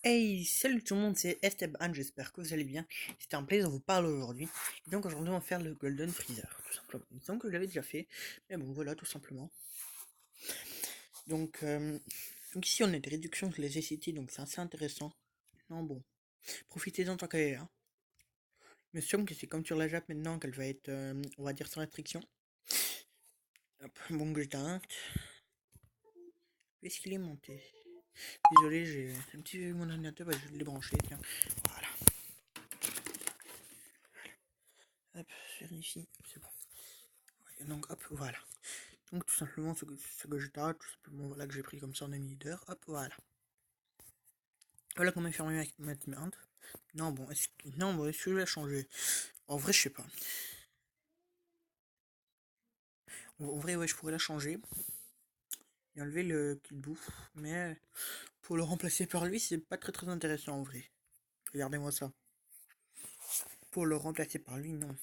Hey, salut tout le monde, c'est Esteban, j'espère que vous allez bien. C'était un plaisir de vous parler aujourd'hui. Et donc aujourd'hui on va faire le Golden Freezer, tout simplement. Il me semble que je l'avais déjà fait, mais bon voilà, tout simplement. Donc, donc ici on a des réductions sur les city, donc c'est assez intéressant. Non bon, profitez-en tant qu'elle est là. Il me semble que c'est comme sur la Jap maintenant qu'elle va être, on va dire sans restriction. Hop, bon que je t'arrête. Où est-ce qu'il est monté? Désolé, j'ai un petit mon ordinateur, bah, je vais le débrancher, tiens. Voilà. Hop, je vérifie, c'est bon. Ouais, donc hop, voilà. Donc tout simplement ce que je tâte, tout simplement voilà que j'ai pris comme ça en ami leader, hop voilà. Voilà comment faire mieux avec ma teammate. Non bon, non bon, est-ce que je vais la changer? En vrai je sais pas. En vrai ouais je pourrais la changer et enlever le kill bouffe, mais pour le remplacer par lui c'est pas très intéressant en vrai. Regardez-moi ça. Pour le remplacer par lui non.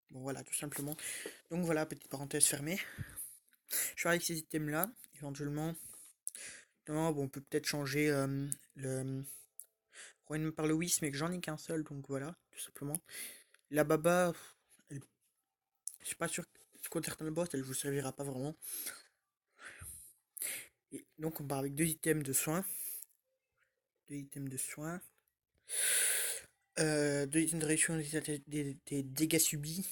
Bon voilà tout simplement. Donc voilà, petite parenthèse fermée. Je vais avec ces items là, éventuellement. Non, bon, on peut peut-être changer le Rowan par le Whis, mais que j'en ai qu'un seul, donc voilà, tout simplement. La Baba, elle, je suis pas sûr que contre certains boss, elle vous servira pas vraiment. Et donc on part avec deux items de soins. Deux items de soins. Deux items de réduction des dégâts subis.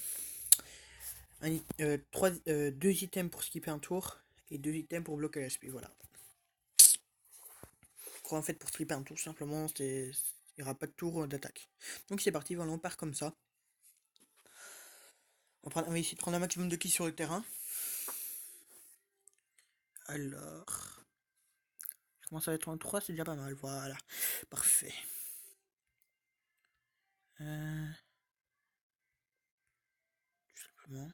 Deux items pour skipper un tour. Et deux items pour bloquer l'SP, voilà. En fait, pour skipper un tour, simplement, il n'y aura pas de tour d'attaque. Donc c'est parti, voilà, on part comme ça. On va essayer de prendre un maximum de kills sur le terrain. Alors, je commence à être en 3, c'est déjà pas mal, voilà. Parfait. Tout simplement.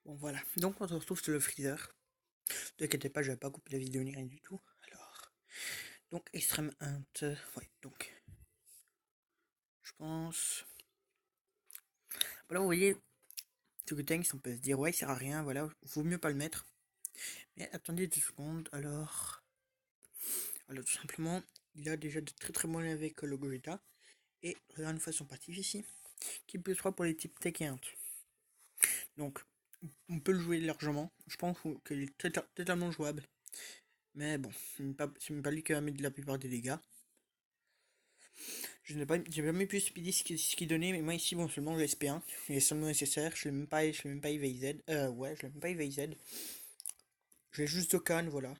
Bon voilà, donc on se retrouve sur le freezer. Ne t'inquiète pas, je vais pas couper la vidéo ni rien du tout. Alors, donc extrême int, ouais, donc je pense. Voilà, vous voyez, ce que tanks, on peut se dire ouais, il sert à rien, voilà, vaut mieux pas le mettre. Mais attendez 2 secondes, alors tout simplement, il a déjà de très bons liens avec le Gogeta. Et regarde une fois son passif ici, qui peut 3 pour les types tech et int. Donc, on peut le jouer largement. Je pense qu'il est totalement jouable. Mais bon, c'est même pas lui qui va mettre la plupart des dégâts. Je n'ai pas, j'ai jamais pu speeder ce qu'il donnait, mais moi ici, bon, seulement le SP1. Il est seulement nécessaire. Je l'ai même pas EVZ. Ouais, je l'ai même pas EVZ. Je l'ai juste Dokkan, voilà.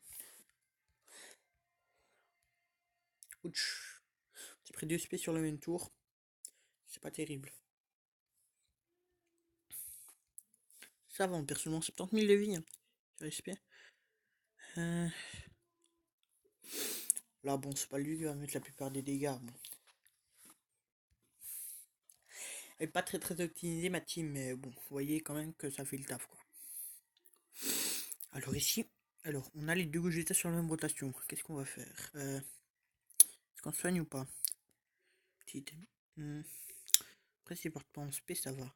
Ouch. J'ai pris 2 SP sur le même tour. C'est pas terrible. Ça va, on perd seulement 70 000 de vie. Hein, sur SP. Là, bon, c'est pas lui qui va mettre la plupart des dégâts. Bon. Elle est pas très optimisée ma team, mais bon, vous voyez quand même que ça fait le taf quoi. Alors ici, on a les deux Gogeta sur la même rotation. Qu'est-ce qu'on va faire est-ce qu'on soigne ou pas? Petit item. Après s'il porte pas en SP, ça va.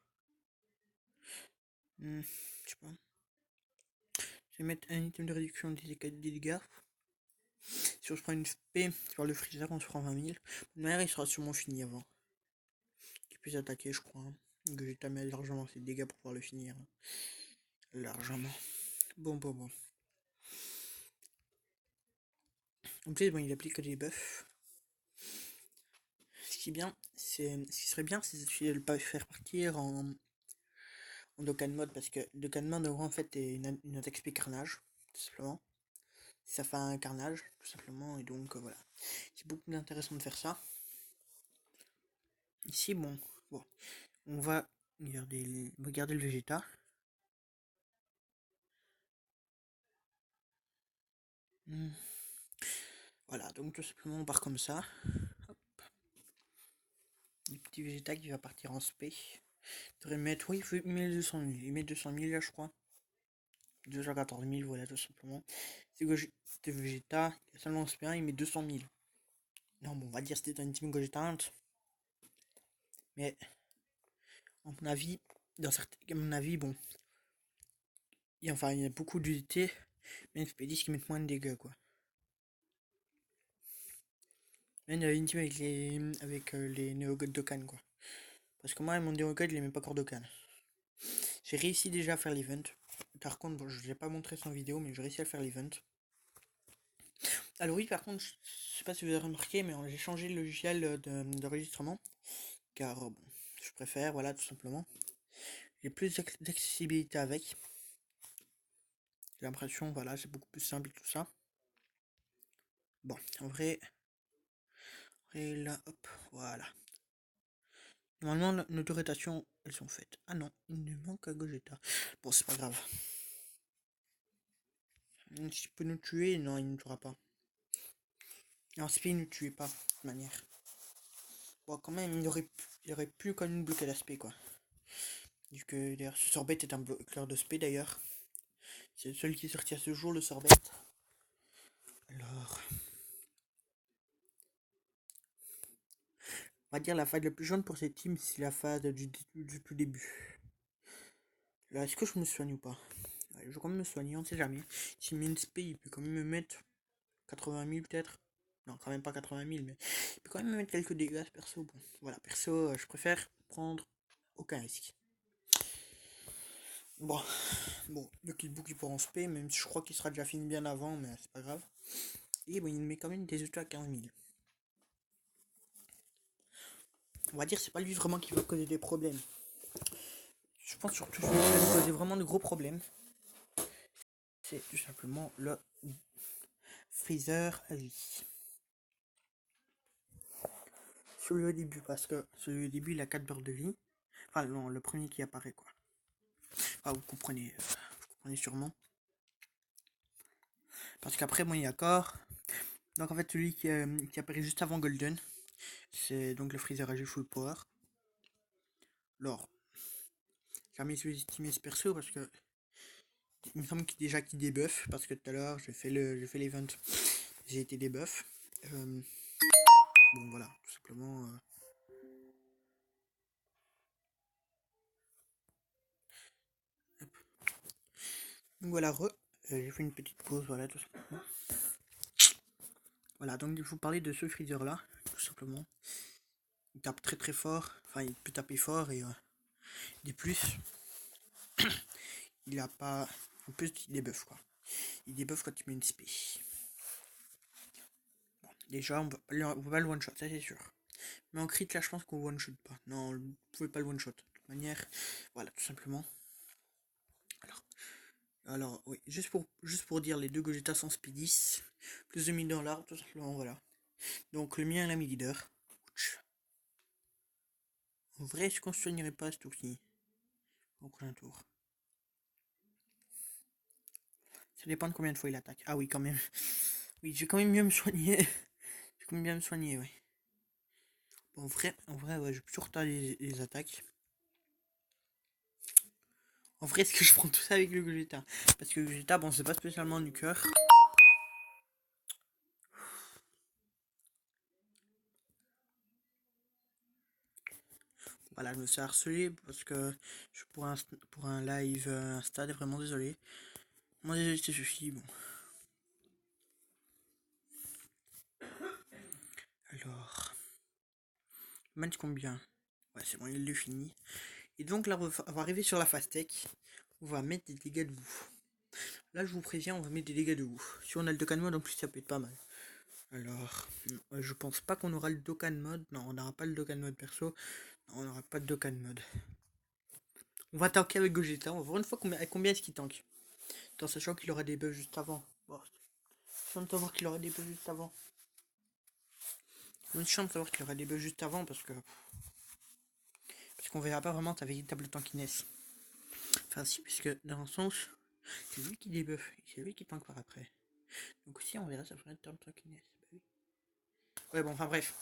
Je sais pas. Je vais mettre un item de réduction des dégâts. Si on se prend une SP sur le freezer, on se prend 20 000. De manière, il sera sûrement fini avant. Qu'il puisse attaquer, je crois. Gogeta met largement ses dégâts pour pouvoir le finir. Largement. Bon. En plus, bon, il applique des buffs. Ce qui serait bien, c'est de le pas faire partir en Dokkan mode, parce que Dokkan mode, en fait, est une attaque spé carnage, tout simplement. Ça fait un carnage, tout simplement, et donc voilà. C'est beaucoup intéressant de faire ça. Ici, bon, on va regarder le Vegeta. Voilà, donc tout simplement, on part comme ça. Hop. Le petit Vegeta qui va partir en spé. Il devrait mettre, oui, il faut 1200 000. Il met 200 000 là, je crois. 214 000, voilà, tout simplement. C'est Vegeta, spécialement SP1, il met 200 000. Non, bon, on va dire c'était un Team Gogeta Hunt. Mais, à mon avis, bon, il y a beaucoup d'unités, mais SP10 qui mettent moins de dégâts, quoi. Même une team avec les Néo-God Dokkan, quoi. Parce que moi, mon Néo-God, il aimait pas encore Dokkan. J'ai réussi déjà à faire l'event. Par contre, bon, je ne l'ai pas montré son vidéo, mais j'ai réussi à faire l'event. Alors oui, par contre, je sais pas si vous avez remarqué, mais j'ai changé le logiciel d'enregistrement. Car, bon, je préfère, voilà, tout simplement. J'ai plus d'accessibilité avec. J'ai l'impression, voilà, c'est beaucoup plus simple et tout ça. Bon, en vrai, là, hop, voilà. Normalement, nos deux rotations, elles sont faites. Ah non, il nous manque un Gogeta. Bon, c'est pas grave. S'il peut nous tuer, non, il ne tuera pas. Non, Spé ne tuait pas, de toute manière. Bon, quand même, il aurait pu quand même bloquer l'aspect, quoi. Vu que, d'ailleurs, ce sorbet est un bloqueur de spé, d'ailleurs. C'est le seul qui est sorti à ce jour, le sorbet. Alors... On va dire la phase la plus jaune pour cette team, c'est la phase du tout début. Là, est-ce que je me soigne ou pas? Ouais, je vais quand même me soigner, on sait jamais. Si met une spé, il peut quand même me mettre 80 000 peut-être. Non, quand même pas 80 000, mais il peut quand même me mettre quelques dégâts, perso. Bon, voilà, perso, je préfère prendre aucun risque. Bon, le killbook il pourra en spé, même si je crois qu'il sera déjà fini bien avant, mais c'est pas grave. Et bon, il met quand même des autos à 15 000. On va dire c'est pas lui vraiment qui va causer des problèmes. Je pense surtout que ce qui va causer vraiment de gros problèmes, c'est tout simplement le Freezer à lui. Sur le début, parce que sur le début il a 4 barres de vie. Enfin non, le premier qui apparaît quoi. Ah, vous comprenez sûrement. Parce qu'après bon il y a Core. Donc en fait celui qui apparaît juste avant Golden, c'est donc le Freezer AG Full Power. Alors, jamais sous-estimer ce perso parce que il me semble qu'il débuff, parce que tout à l'heure j'ai fait l'event, j'ai été débuff. Bon voilà, tout simplement. Donc voilà, j'ai fait une petite pause, voilà, tout simplement. Voilà, donc il faut parler de ce Freezer là, tout simplement. Il tape très très fort, enfin il peut taper fort et des plus. Il a pas. En plus il débuff quoi. Il débuff quand il met une spé. Bon, déjà on va pas le one shot, ça c'est sûr. Mais en crit là je pense qu'on one shot pas. Non, vous pouvez pas le one shot. De toute manière, voilà, tout simplement. Alors oui, juste pour dire les deux Gogeta sans speed 10, plus de 1000 dans l'arbre, tout simplement, voilà. Donc le mien, l'ami leader. En vrai, je ne soignerai pas ce tour-ci. Au prochain tour. Ça dépend de combien de fois il attaque. Ah oui, quand même. Oui, je vais quand même mieux me soigner. Je vais quand même bien me soigner, oui. Bon, en vrai, ouais, je vais toujours retarder les attaques. En vrai, est-ce que je prends tout ça avec le Gogeta? Parce que le Gogeta, bon, c'est pas spécialement du cœur. Voilà, je me suis harcelé parce que pour un live Insta, vraiment désolé. Moi, désolé, c'est suffit, bon. Alors, match combien? Ouais, c'est bon, il est fini. Et donc là, on va arriver sur la fast tech. On va mettre des dégâts de boue. Là, je vous préviens, on va mettre des dégâts de boue. Si on a le Dokkan mode, en plus, ça peut être pas mal. Alors, je pense pas qu'on aura le Dokkan mode. Non, on n'aura pas le Dokkan mode perso. Non, on n'aura pas de Dokkan mode. On va tanker avec Gogeta. On va voir une fois combien est-ce qu'il tank. En sachant qu'il aura des buffs juste avant. Bon, sans savoir qu'il aura des buffs juste avant. Une chance de savoir qu'il aura des buffs juste avant parce qu'on verra pas vraiment ta véritable tankiness. Enfin si, puisque dans le sens, c'est lui qui débuffe, c'est lui qui tank par après. Donc si on verra ça ferait un tankiness. Bah oui. Ouais bon, enfin bref.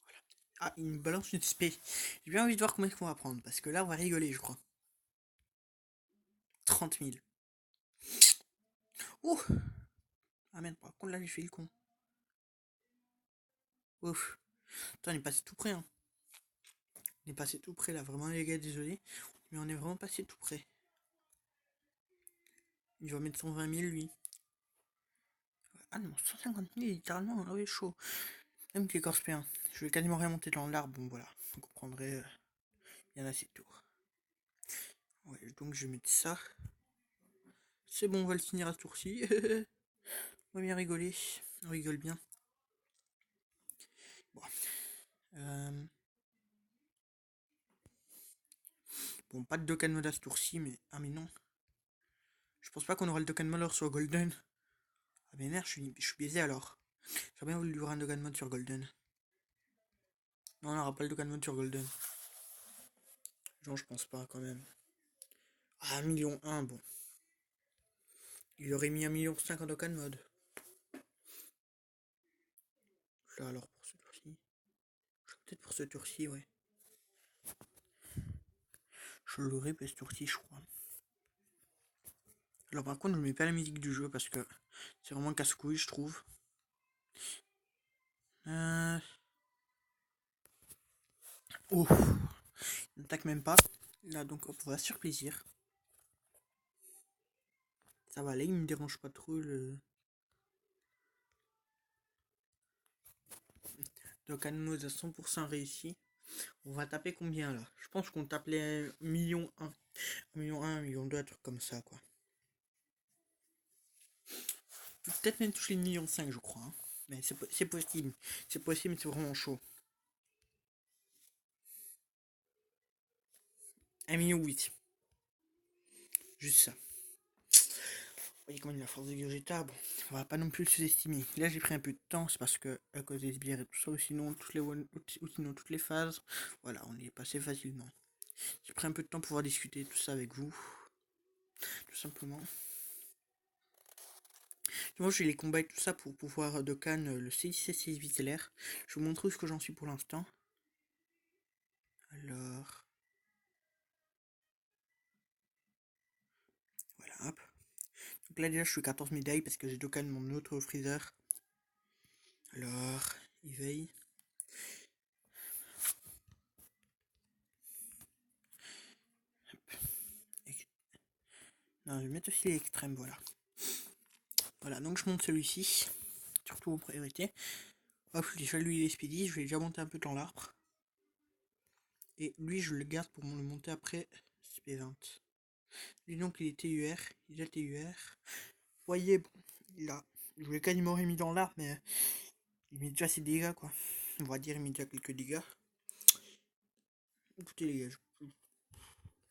Voilà. Ah, il me balance une spé. J'ai bien envie de voir combien qu'on va prendre, parce que là on va rigoler je crois. 30 000. Ouh. Ah merde, par contre là j'ai fait le con. Ouf. Putain, on est passé tout près, hein. On est passé tout près là, vraiment les gars, désolé. Mais on est vraiment passé tout près. Il va mettre 120 000 lui. Ah non, 150 000 littéralement, ah oui, chaud. Même que les Corspéens. Je vais quasiment rien monter dans l'arbre, bon voilà. Vous comprendrez, il y en a assez de tours. Ouais, donc je vais mettre ça. C'est bon, on va le finir à ce tour-ci. On va bien rigoler. On rigole bien. Bon. Bon, pas de Dokkan Mode à ce tour-ci, mais... Ah mais non. Je pense pas qu'on aura le Dokkan Mode sur Golden. Ah mais merde, je suis biaisé alors. J'aurais bien voulu lui un Dokkan Mode sur Golden. Non, on n'aura pas le Dokkan Mode sur Golden. Genre, je pense pas quand même. Ah, 1 million 1, bon. Il aurait mis 1,5 million en Dokkan Mode. Là alors pour ce tour-ci. Peut-être pour ce tour-ci, ouais. Je l'aurais pour ce tour-ci, je crois. Alors par contre, je mets pas la musique du jeu parce que c'est vraiment casse-couille, je trouve. Oh, il n'attaque même pas. Là, donc, on va se faire plaisir. Ça va, là, il me dérange pas trop le... Dokkan Mode à 100% réussi. On va taper combien là? Je pense qu'on tape les 1 million 1. 1 million 1, 1 million 2, un truc comme ça, quoi. Peut-être même toucher le million 5, je crois. Hein. Mais c'est possible. C'est possible, mais c'est vraiment chaud. 1 million 8. Juste ça. Vous voyez comment il a la force de Gogeta. Bon, on va pas non plus le sous-estimer. Là, j'ai pris un peu de temps. C'est parce que, à cause des sbires et tout ça, ou sinon toutes les phases, voilà, on y est passé facilement. J'ai pris un peu de temps pour pouvoir discuter tout ça avec vous. Tout simplement. Moi, j'ai les combats et tout ça pour pouvoir Dokkan le C17 LR. Je vous montre ce que j'en suis pour l'instant. Alors... Voilà, hop. Donc là, déjà, je suis 14 médailles parce que j'ai Dokkan mon autre Freezer. Alors, il veille. Non, je vais mettre aussi les extrêmes, voilà. Voilà, donc je monte celui-ci. Surtout en priorité. Hop, déjà lui il est speedy, je vais déjà monter un peu dans l'arbre. Et lui je le garde pour le monter après SP20. Lui donc il est TUR, il a TUR. Vous voyez, bon, là, je l'ai quasiment remis dans l'arbre, mais il met déjà ses dégâts quoi. On va dire il met déjà quelques dégâts. Écoutez les gars,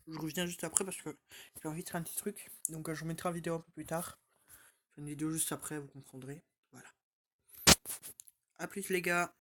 je reviens juste après parce que j'ai envie de faire un petit truc. Donc je vous mettrai la vidéo un peu plus tard. Je fais une vidéo juste après, vous comprendrez. Voilà. A plus les gars.